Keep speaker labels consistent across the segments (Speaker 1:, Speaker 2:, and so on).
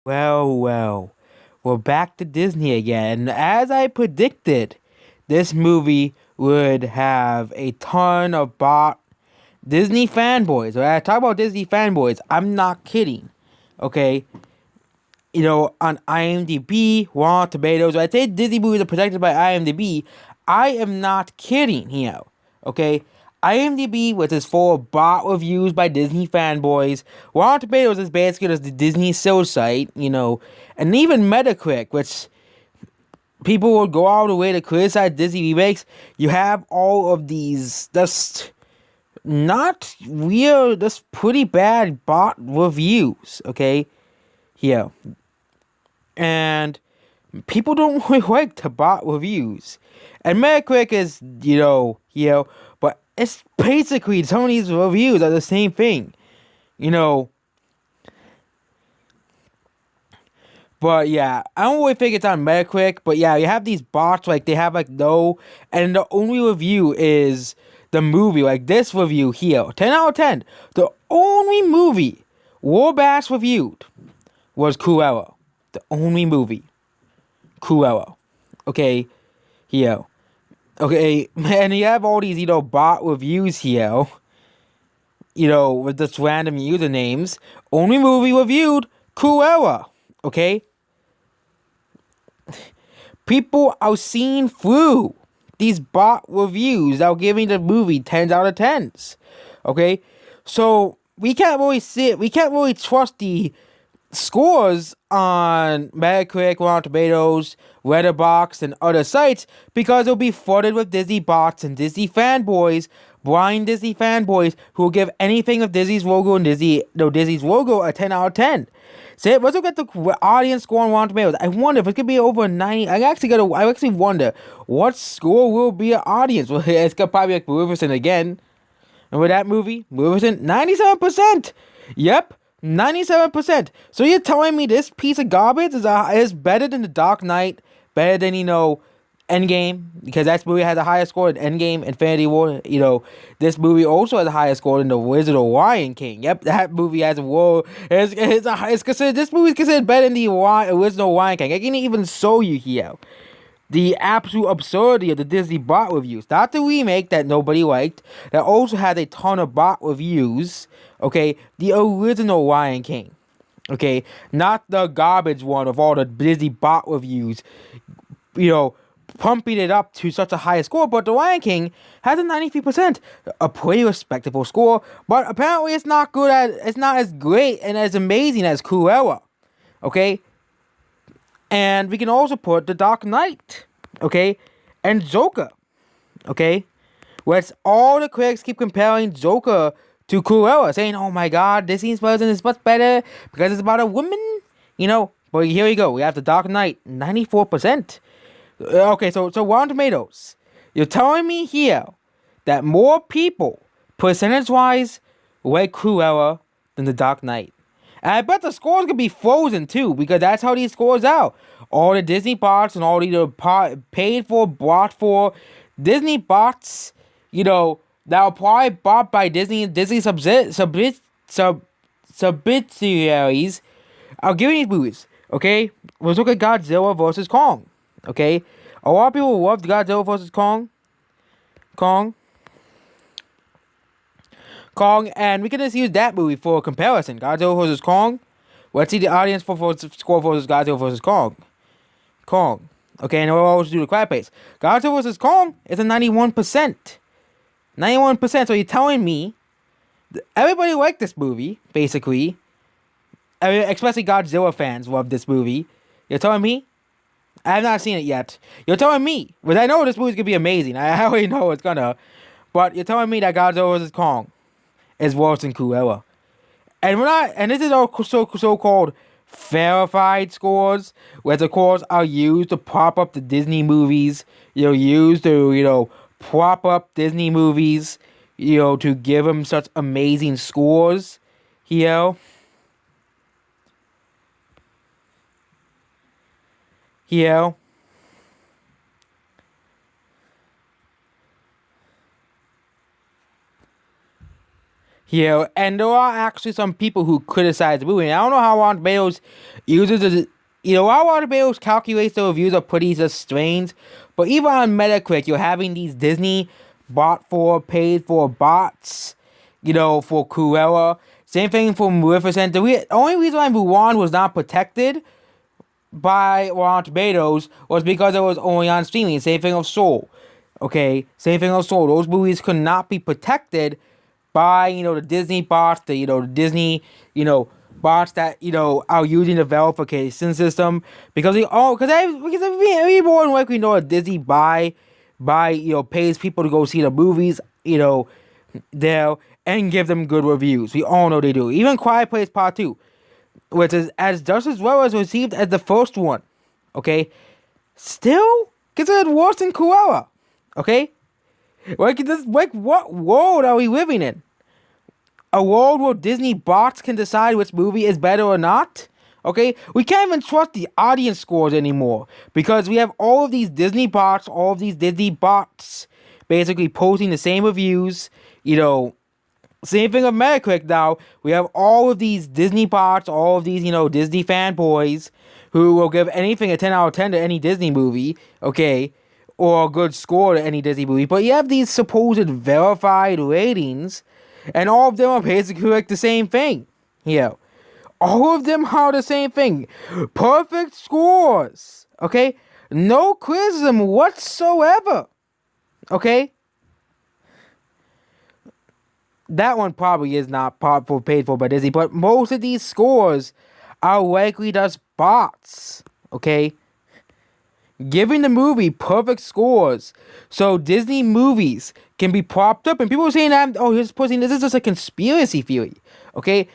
Speaker 1: Well, we're back to Disney again. As I predicted, this movie would have a ton of Disney fanboys. When I talk about Disney fanboys, I'm not kidding. Okay? On IMDb, Rotten Tomatoes, when I say Disney movies are protected by IMDb, I am not kidding here. Okay? IMDb, which is full of bot reviews by Disney fanboys. Rotten Tomatoes is basically just the Disney sales site, and even Metacritic, which people will go out of the way to criticize Disney remakes. You have all of these just not real, just pretty bad bot reviews, okay? Here. And people don't really like to bot reviews. And Metacritic is, but it's basically some of these reviews are the same thing, you know. But yeah, I don't really think it's on Metacritic. But yeah, you have these bots like they have like no, and the only review is the movie. Like this review here, 10 out of 10. The only movie Warbass reviewed was Cruella. The only movie, Cruella. Okay, here. Okay, and you have all these bot reviews here. With just random usernames. Only movie reviewed Cruella. Okay. People are seeing through these bot reviews that are giving the movie 10s out of 10s. Okay? So we can't really trust the scores on Metacritic, Rotten Tomatoes, Letterboxd, and other sites because it'll be flooded with Disney bots and Disney fanboys, blind Disney fanboys who will give anything of Disney's logo and Disney's logo a 10 out of 10. So let's look at the audience score on Rotten Tomatoes. I wonder if it could be over 90. I actually wonder what score will be an audience. Well, it's gonna probably like Maleficent again. Remember that movie? Maleficent? 97%! Yep, 97%. So you're telling me this piece of garbage is better than The Dark Knight, better than, Endgame, because that movie has a higher score than Endgame, Infinity War. This movie also has a higher score than The Wizard of Lion King. Yep, that movie has a war. It's considered, this movie is considered better than the original Lion King. I can even show you here the absolute absurdity of the Disney bot reviews. Not the remake that nobody liked, that also had a ton of bot reviews. Okay, the original Lion King. Okay, not the garbage one of all the Disney bot reviews. Pumping it up to such a high score, but The Lion King has a 93%, a pretty respectable score, but apparently it's not as great and as amazing as Cruella, okay? And we can also put The Dark Knight, okay? And Joker, okay? Where all the critics keep comparing Joker to Cruella, saying, oh my god, Disney's version is much better because it's about a woman, But here we go, we have The Dark Knight, 94%. Okay, so Rotten Tomatoes. You're telling me here that more people, percentage-wise, like Cruella than The Dark Knight. And I bet the scores could be frozen too, because that's how these scores out. All the Disney bots and all the paid for, bought for Disney bots, that are probably bought by Disney subsidiaries are giving these movies. Okay, let's look at Godzilla versus Kong. Okay, a lot of people loved Godzilla vs. Kong, and we can just use that movie for a comparison. Godzilla vs. Kong. Let's see the audience score versus Godzilla vs. Kong. Okay, and we'll always do the crab paste. Godzilla vs. Kong is a 91%. 91%. So you're telling me everybody liked this movie, basically. I mean, especially Godzilla fans love this movie. You're telling me? I have not seen it yet. You're telling me, but I know this movie's gonna be amazing. I already know it's gonna. But you're telling me that Godzilla vs. Kong is worse than Cruella. And this is all so-called verified scores, which of course are used to prop up the Disney movies. Used to, prop up Disney movies, to give them such amazing scores, Here. And there are actually some people who criticize the movie. And I don't know how Rotten Tomatoes uses it. How Rotten Tomatoes calculates the reviews are pretty just strange. But even on Metacritic, you're having these Disney paid for bots, for Cruella. Same thing for Maleficent. The only reason why Mulan was not protected by Rotten Tomatoes was because it was only on streaming. Same thing with Soul. Okay? Same thing with Soul. Those movies could not be protected by, the Disney bots, the Disney, bots that, are using the verification system. Because every more than likely know that Disney pays people to go see the movies, there and give them good reviews. We all know they do. Even Quiet Place Part 2, which is as just as well as received as the first one, okay, still considered worse than Cruella, okay? What world are we living in? A world where Disney bots can decide which movie is better or not? Okay? We can't even trust the audience scores anymore because we have all of these Disney bots, basically posting the same reviews, same thing with Metacritic now. We have all of these Disney bots, all of these, Disney fanboys who will give anything a 10 out of 10 to any Disney movie, okay? Or a good score to any Disney movie. But you have these supposed verified ratings, and all of them are basically like the same thing. All of them are the same thing. Perfect scores, okay? No criticism whatsoever, okay? That one probably is not paid for by Disney, but most of these scores are likely just bots, okay? Giving the movie perfect scores so Disney movies can be propped up, and people are saying that, this is just a conspiracy theory, okay?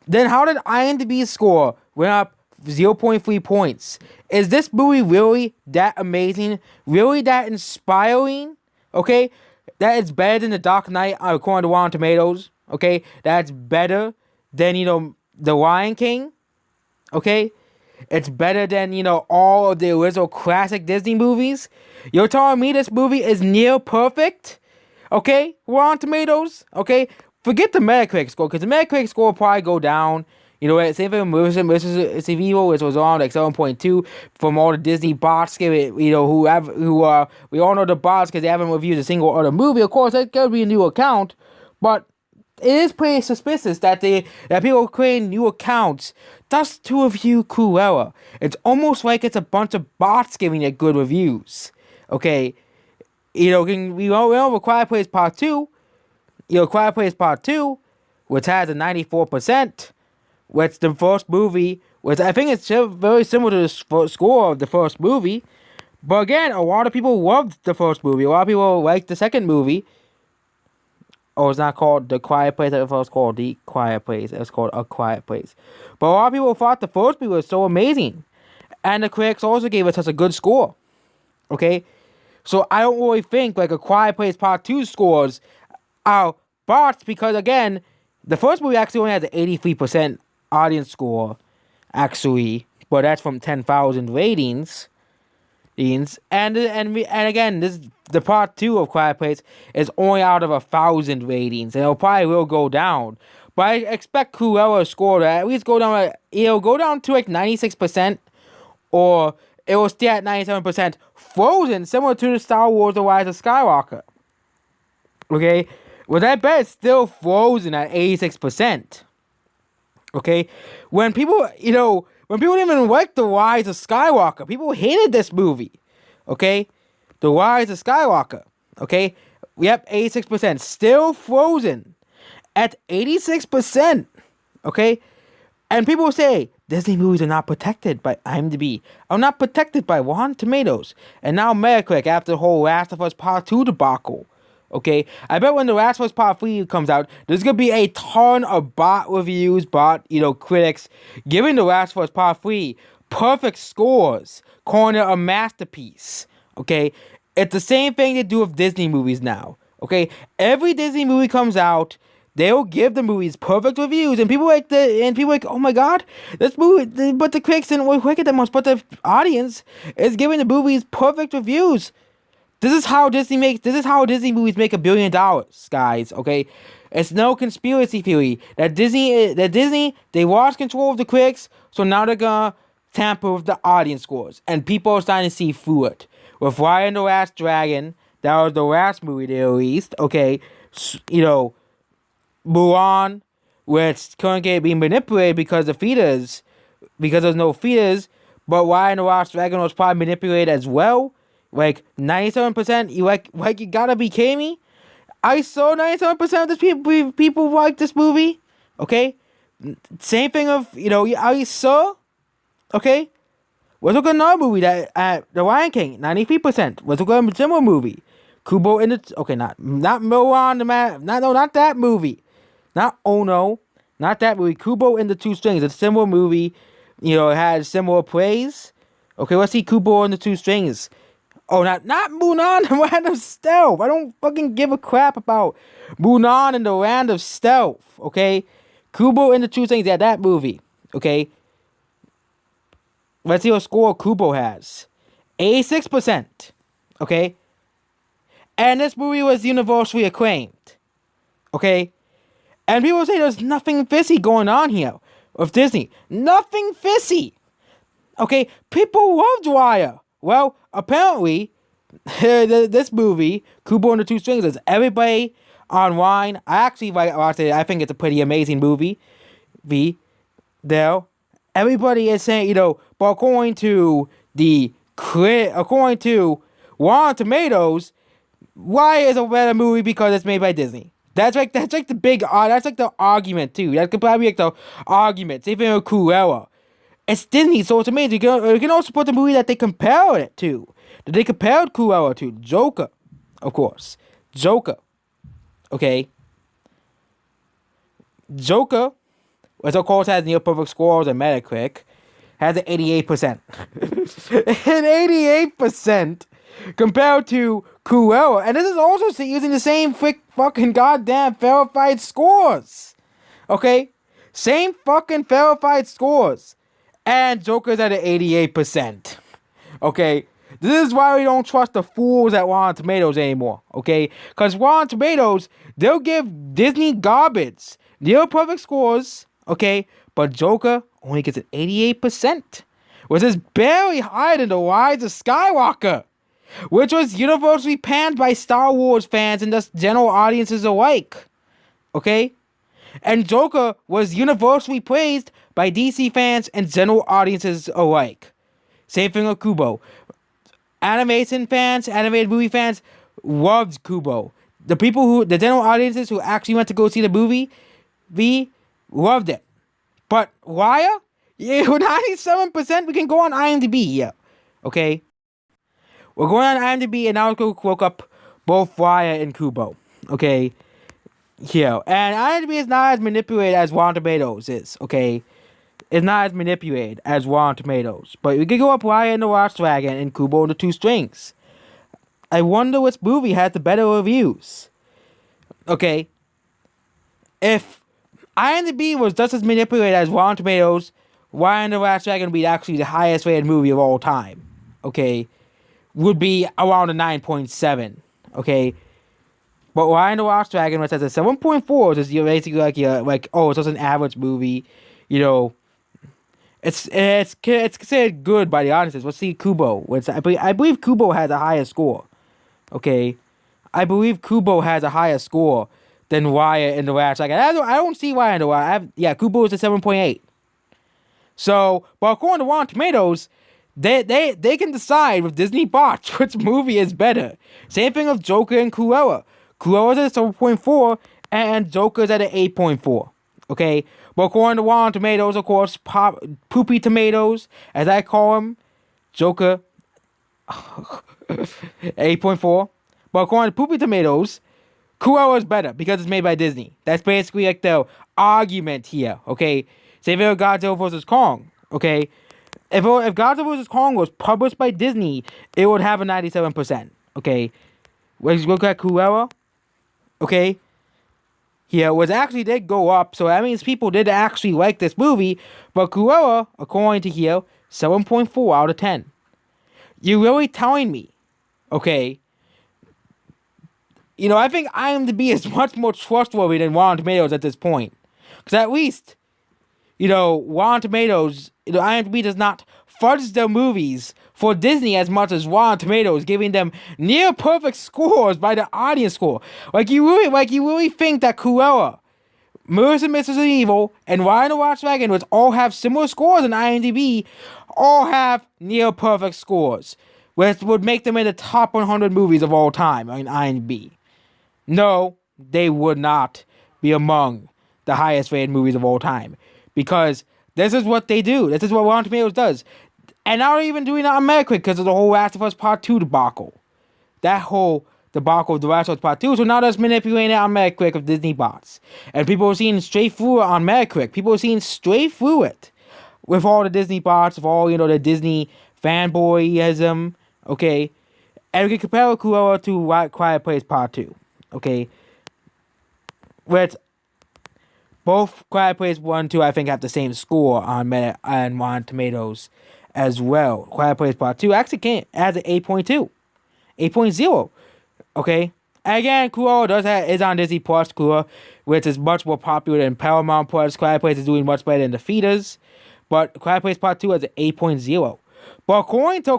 Speaker 1: Then how did IMDb's score went up 0.3 points? Is this movie really that amazing? Really that inspiring? Okay? That it's better than The Dark Knight according to Rotten Tomatoes. Okay? That's better than, The Lion King. Okay? It's better than, all of the original classic Disney movies. You're telling me this movie is near perfect? Okay? Rotten Tomatoes? Okay? Forget the Metacritic score, because the Metacritic score will probably go down. Same thing with Mrs. Evil, which was on like 7.2 from all the Disney bots. We all know the bots because they haven't reviewed a single other movie. Of course, that could be a new account, but it is pretty suspicious that people create new accounts just to review Cruella. It's almost like it's a bunch of bots giving it good reviews. Okay, we know Quiet Place Part 2. Quiet Place Part 2, which has a 94%, which the first movie, which I think it's very similar to the score of the first movie. But again, a lot of people loved the first movie. A lot of people liked the second movie. Oh, it's not called The Quiet Place. It was called The Quiet Place. It was called A Quiet Place. But a lot of people thought the first movie was so amazing. And the critics also gave it such a good score. Okay? So I don't really think like A Quiet Place Part 2 scores are bots because, again, the first movie actually only has an 83% audience score, actually. But that's from 10,000 ratings. And again, the part 2 of Quiet Place is only out of 1,000 ratings, and it probably will go down. But I expect Cruella's score to at least go down. It'll go down to like 96%, or it will stay at 97%. Frozen, similar to the Star Wars: The Rise of Skywalker. Okay, well I bet it's still Frozen at 86%. Okay, when people didn't even like The Rise of Skywalker, people hated this movie. Okay, The Rise of Skywalker. Okay, yep, 86%. Still Frozen at 86%. Okay, and people say Disney movies are not protected by IMDb, are not protected by Rotten Tomatoes, and now Metacritic after the whole Last of Us Part 2 debacle. Okay, I bet when The Last of Us Part 3 comes out, there's gonna be a ton of bot reviews, critics giving The Last of Us Part 3 perfect scores, calling it a masterpiece. Okay, it's the same thing they do with Disney movies now. Okay, every Disney movie comes out, they'll give the movies perfect reviews, and people like, oh my god, this movie, but the critics didn't like it that much, but the audience is giving the movies perfect reviews. This is how Disney movies make $1 billion, guys, okay? It's no conspiracy theory that Disney they lost control of the critics, so now they're gonna tamper with the audience scores, and people are starting to see through it. With Raya and the Last Dragon, that was the last movie they released. Okay, Mulan, where it's currently being manipulated because there's no feeders, but Raya and the Last Dragon was probably manipulated as well. Like 97%, you gotta be kidding me. I saw 97% of this people like this movie. Okay, same thing of I saw. Okay, let's look at another movie that The Lion King 93%. Let's look at a similar movie, Kubo in the not Mulan the man, not that movie, not oh no, not that movie. Kubo and the Two Strings. It's a similar movie. It had similar praise. Okay, let's see Kubo and the Two Strings. Oh, not Mulan, the Land of Stealth. I don't fucking give a crap about Mulan and the Land of Stealth. Okay, Kubo and the Two Strings. Yeah, that movie. Okay, let's see what score Kubo has. 86%. Okay, and this movie was universally acclaimed. Okay, and people say there's nothing fishy going on here with Disney. Nothing fishy. Okay, people loved Raya. Well, apparently, this movie, Kubo and the Two Strings, is everybody online. I actually watched it. I think it's a pretty amazing movie. Everybody is saying, but according to Rotten Tomatoes, Raya is a better movie because it's made by Disney. That's like the argument too. That could probably be like the argument. Same thing with Cruella. It's Disney, so it's amazing. You can also put the movie that they compared it to. That they compared Cruella to. Joker. Of course. Joker. Okay. Joker, which of course has near perfect scores on Metacritic, has an 88%. An 88% compared to Cruella. And this is also using the same fucking goddamn verified scores. Okay? Same fucking verified scores. And Joker's at an 88%. Okay? This is why we don't trust the fools at Rotten Tomatoes anymore. Okay? Because Rotten Tomatoes, they'll give Disney garbage. Near perfect scores. Okay? But Joker only gets an 88%. Which is barely higher than The Rise of Skywalker. Which was universally panned by Star Wars fans and thus general audiences alike. Okay? And Joker was universally praised by DC fans and general audiences alike. Same thing with Kubo. Animated movie fans loved Kubo. The general audiences who actually went to go see the movie, loved it. But Raya? Yeah, 97%, we can go on IMDb here. Okay? We're going on IMDb and now we're going to look up both Raya and Kubo. Okay? Here. And IMDb is not as manipulated as Rotten Tomatoes is. Okay? It's not as manipulated as Rotten Tomatoes. But we could go up Raya and the Last Dragon and Kubo and the Two Strings. I wonder which movie had the better reviews. Okay? If IMDb was just as manipulated as Rotten Tomatoes, Raya and the Last Dragon would be actually the highest rated movie of all time. Okay? Would be around a 9.7. Okay? But Raya and the Last Dragon, which has a 7.4, is basically it's just an average movie. It's considered good by the audiences. Let's see Kubo. I believe Kubo has a higher score. Okay, I believe Kubo has a higher score than Raya and the Last Dragon. I don't see Raya and the Last. Kubo is a 7.8. So, but according to Rotten Tomatoes, they can decide with Disney bots which movie is better. Same thing with Joker and Cruella. Cruella's at a 7.4 and Joker's at an 8.4. Okay? But according to Rotten Tomatoes, of course, poopy tomatoes, as I call them, Joker, 8.4. But according to poopy tomatoes, Cruella is better because it's made by Disney. That's basically like the argument here. Okay? Same thing with Godzilla vs. Kong. Okay? If Godzilla vs. Kong was published by Disney, it would have a 97%. Okay? Let's look at Cruella. Okay? Here, which actually did go up, so that means people did actually like this movie, but Cruella, according to here, 7.4 out of 10. You're really telling me, okay, I think IMDb is much more trustworthy than Rotten Tomatoes at this point. Because at least, Rotten Tomatoes, IMDb does not fudge their movies for Disney as much as Rotten Tomatoes, giving them near perfect scores by the audience score. Like you really think that Cruella, Murders and Mysteries of Evil, and Raya and the Lost Dragon, which all have similar scores in IMDb, all have near perfect scores, which would make them in the top 100 movies of all time in IMDb. No, they would not be among the highest rated movies of all time. Because this is what they do. This is what Rotten Tomatoes does. And now they're even doing it on Metacritic because of the whole Last of Us Part 2 debacle. That whole debacle of The Last of Us Part 2. So now that's manipulating it on Metacritic of Disney bots. And people are seeing straight through it on Metacritic. People are seeing straight through it. With all the Disney bots, with all, the Disney fanboyism. Okay? And we can compare Cruella to Quiet Place Part 2. Okay? With both Quiet Place 1 and 2, I think, have the same score on Rotten Tomatoes as well. Quiet Place Part 2 actually has an 8.2. 8.0. Okay? And again, Cruella is on Disney Plus, which is much more popular than Paramount Plus. Quiet Place is doing much better than The Feeders. But Quiet Place Part 2 has an 8.0. But according to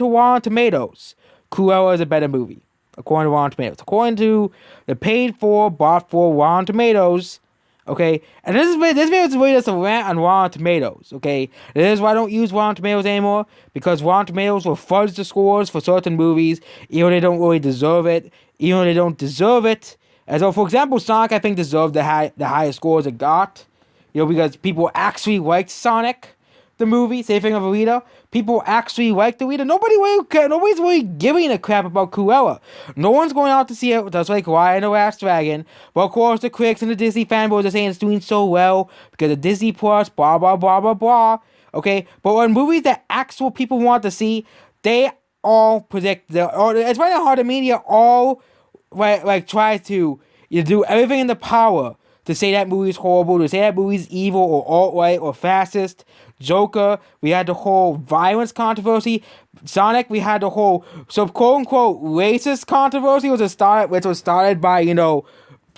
Speaker 1: Rotten Tomatoes, Cruella is a better movie. According to Rotten Tomatoes. According to the paid-for, bought-for Rotten Tomatoes, okay? And this video is really just a rant on Rotten Tomatoes, okay? This is why I don't use Rotten Tomatoes anymore, because Rotten Tomatoes will fudge the scores for certain movies, even though they don't really deserve it, even though they don't deserve it. And so, for example, Sonic, I think, deserved the highest scores it got, because people actually liked Sonic, the movie. Same thing of Alita. People actually like the Alita. Nobody's really giving a crap about Cruella. No one's going out to see it, just like Raya and the Last Dragon. But of course, the critics and the Disney fanboys are saying it's doing so well because of Disney Plus, blah, blah, blah, blah, blah. Okay? But when movies that actual people want to see, they all predict, it's very hard. The media all, tries to do everything in the power to say that movie's horrible, to say that movie's evil or alt-right or fascist. Joker, we had the whole violence controversy. Sonic, we had the whole quote-unquote racist controversy, which was started by,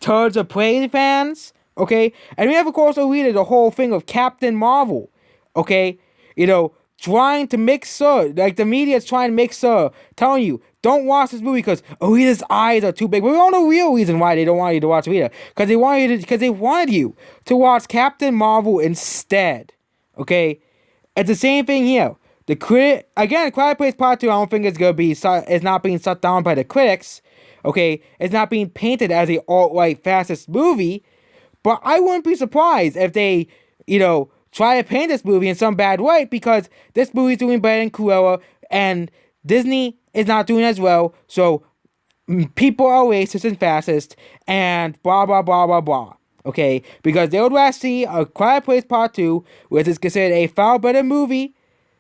Speaker 1: Turds of Prey fans, okay? And we have, of course, the whole thing of Captain Marvel, okay? Trying to make sure, the media is trying to make sure, telling you, don't watch this movie because Alita's eyes are too big. But we don't know the real reason why they don't want you to watch Alita. Because they wanted you to watch Captain Marvel instead. Okay? It's the same thing here. Quiet Place Part 2, I don't think it's not being shut down by the critics. Okay? It's not being painted as a alt-right fascist movie. But I wouldn't be surprised if they, try to paint this movie in some bad way, because this movie's doing better than Cruella, and Disney is not doing as well, so people are racist and fascist, and blah, blah, blah, blah, blah. Okay? Because they would rather see A Quiet Place Part 2, which is considered a far better movie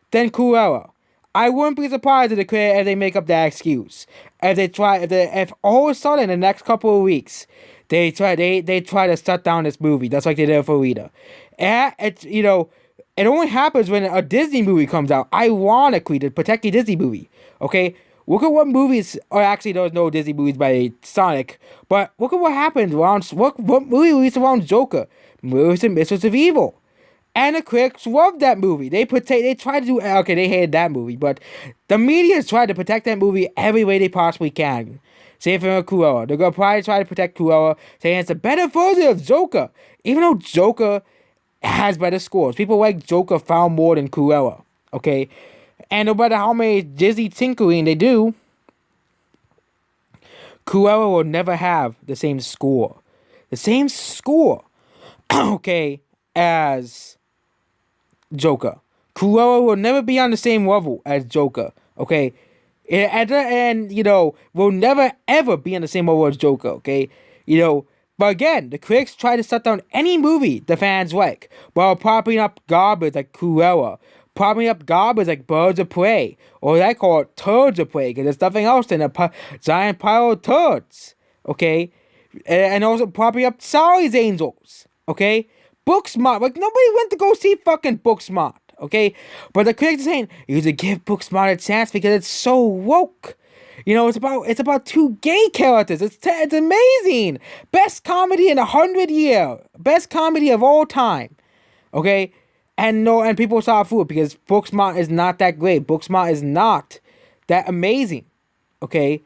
Speaker 1: than Cruella. I wouldn't be surprised if they make up that excuse. If all of a sudden in the next couple of weeks, they try to shut down this movie, just like they did for Rita. It only happens when a Disney movie comes out, ironically, to protect the Disney movie. Okay? Look at what movies, or actually there was no Disney movies by Sonic, but look at what happened around, what movie released around Joker, Murders and Mysteries of Evil. And the critics loved that movie. They tried to do, okay, they hated that movie, but the media has tried to protect that movie every way they possibly can. Same thing with Cruella. They're going to probably try to protect Cruella, saying it's a better version of Joker, even though Joker has better scores. People like Joker far more than Cruella, okay? And no matter how many Disney tinkering they do, Cruella will never have the same score. The same score, okay, as Joker. Cruella will never be on the same level as Joker, okay? And will never ever be on the same level as Joker, okay? But again, the critics try to shut down any movie the fans like, while propping up garbage like Cruella, propping up garbage like Birds of Prey, or I call it Turds of Prey, because there's nothing else than a giant pile of turds, okay? And also propping up Charlie's Angels, okay? Booksmart, nobody went to go see fucking Booksmart, okay? But the critics are saying, you should give Booksmart a chance because it's so woke. It's about two gay characters. It's amazing. Best comedy in 100 year. Best comedy of all time. Okay, and no, and people saw food because Booksmart is not that great. Booksmart is not that amazing. Okay,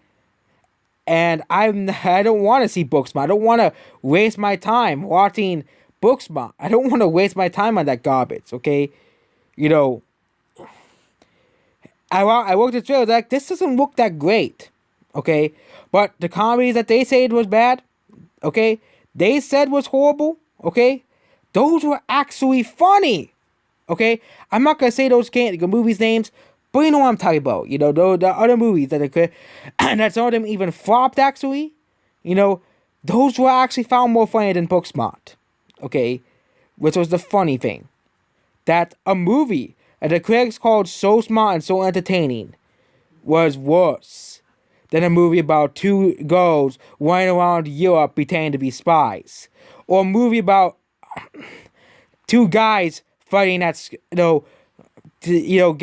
Speaker 1: and I don't want to see Booksmart. I don't want to waste my time watching Booksmart. I don't want to waste my time on that garbage. Okay, you know, I looked at the trailer like this doesn't look that great. Okay, but the comedies that they said was bad. Okay, they said was horrible. Okay, those were actually funny. Okay, I'm not gonna say those movies names, but you know what I'm talking about. The other movies that and that some of them even flopped actually. You know, those were actually found more funny than Booksmart. Okay, which was the funny thing. That a movie that the critics called so smart and so entertaining was worse than a movie about two girls running around Europe pretending to be spies, or a movie about two guys fighting getting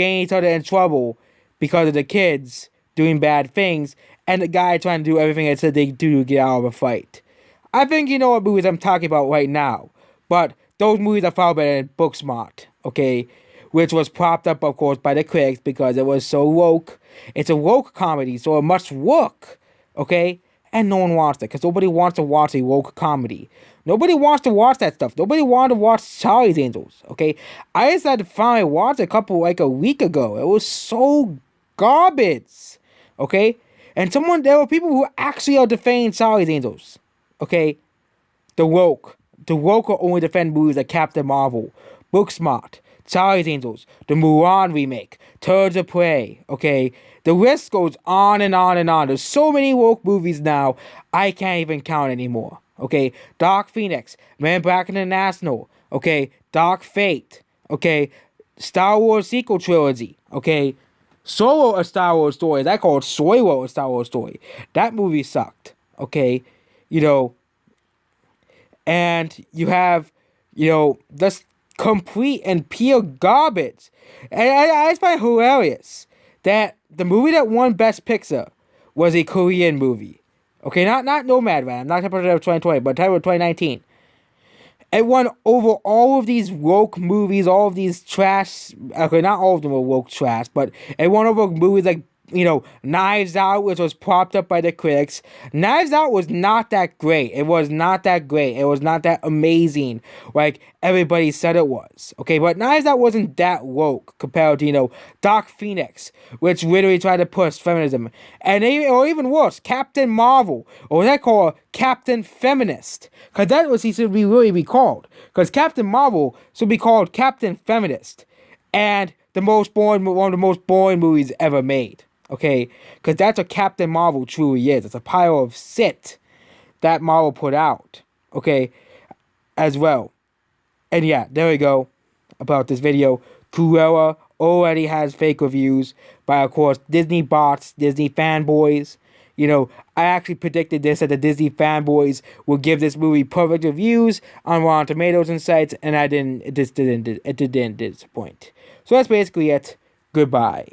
Speaker 1: each other in trouble because of the kids doing bad things, and the guy trying to do everything it said they do to get out of a fight. I think you know what movies I'm talking about right now, but those movies are far better than Booksmart, okay? Which was propped up, of course, by the critics because it was so woke. It's a woke comedy, so it must work, okay? And no one wants it because nobody wants to watch a woke comedy. Nobody wants to watch that stuff. Nobody wanted to watch Charlie's Angels, okay? I decided to finally watch a week ago. It was so garbage, okay? And there were people who actually are defending Charlie's Angels, okay? The woke will only defend movies like Captain Marvel, Booksmart, Charlie's Angels, the Mulan remake, Birds of Prey, okay? The list goes on and on and on. There's so many woke movies now, I can't even count anymore, okay? Dark Phoenix, Man in Black International, okay? Dark Fate, okay? Star Wars sequel trilogy, okay? Solo, a Star Wars story. I call it Solo, a Star Wars story. That movie sucked, okay? And you have, this complete and pure garbage. And I just find it hilarious that the movie that won Best Picture was a Korean movie. Okay, not Nomadland, not Type of 2020, but Type of 2019. It won over all of these woke movies, all of these trash. Okay, not all of them were woke trash, but it won over movies like Knives Out, which was propped up by the critics. Knives Out was not that great. It was not that great. It was not that amazing like everybody said it was. Okay, but Knives Out wasn't that woke compared to, Dark Phoenix, which literally tried to push feminism. Or even worse, Captain Marvel, or what I call Captain Feminist. Because that was he should really be called. Because Captain Marvel should be called Captain Feminist. And one of the most boring movies ever made. Okay, because that's what Captain Marvel truly is. It's a pile of shit that Marvel put out. Okay, as well. And yeah, there we go about this video. Cruella already has fake reviews by, of course, Disney bots, Disney fanboys. I actually predicted this that the Disney fanboys would give this movie perfect reviews on Rotten Tomatoes and sites, and I didn't. It didn't disappoint. So that's basically it. Goodbye.